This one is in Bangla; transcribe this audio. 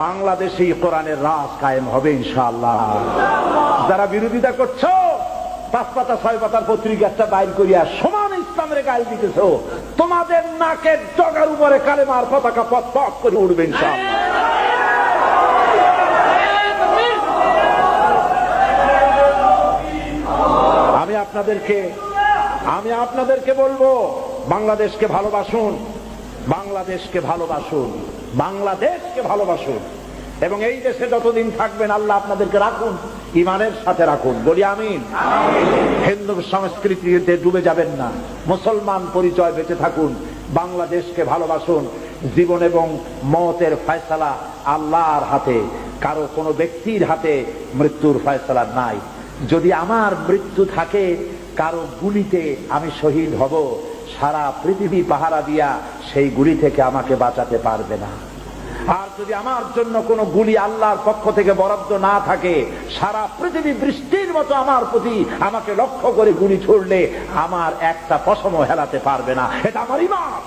বাংলাদেশে কোরআনের রাজ কায়েম হবে ইনশাআল্লাহ। যারা বিরোধিতা করছো, 5 পাতা 6 পাতার পত্রিকা বাইর করিয়া সমান ইসলামের গায়ে দিতেছো, তোমাদের নাকের ডগার উপরে কালেমার পতাকা পথ পথ করে উঠবে ইনশাআল্লাহ। আমি আপনাদেরকে বলবো, বাংলাদেশকে ভালোবাসুন, বাংলাদেশকে ভালোবাসুন, বাংলাদেশকে ভালোবাসুন, এবং এই দেশে যতদিন থাকবেন আল্লাহ আপনাদেরকে রাখুন, ইমানের সাথে রাখুন। বলি আমিন। হিন্দু সংস্কৃতিতে ডুবে যাবেন না, মুসলমান পরিচয় বেঁচে থাকুন, বাংলাদেশকে ভালোবাসুন। জীবন এবং মওতের ফয়সালা আল্লাহর হাতে, কারো কোনো ব্যক্তির হাতে মৃত্যুর ফয়সালা নাই। যদি আমার মৃত্যু থাকে কারো গুলিতে, আমি শহীদ হব, সারা পৃথিবী পাহারা দিয়া সেই গুলি থেকে আমাকে বাঁচাতে পারবে না। আর যদি আমার জন্য কোনো গুলি আল্লাহর পক্ষ থেকে বরাদ্দ না থাকে, সারা পৃথিবী বৃষ্টির মতো আমার প্রতি আমাকে লক্ষ্য করে গুলি ছুড়লে আমার একটা পশমও হেলাতে পারবে না। এটা আমার ঈমান।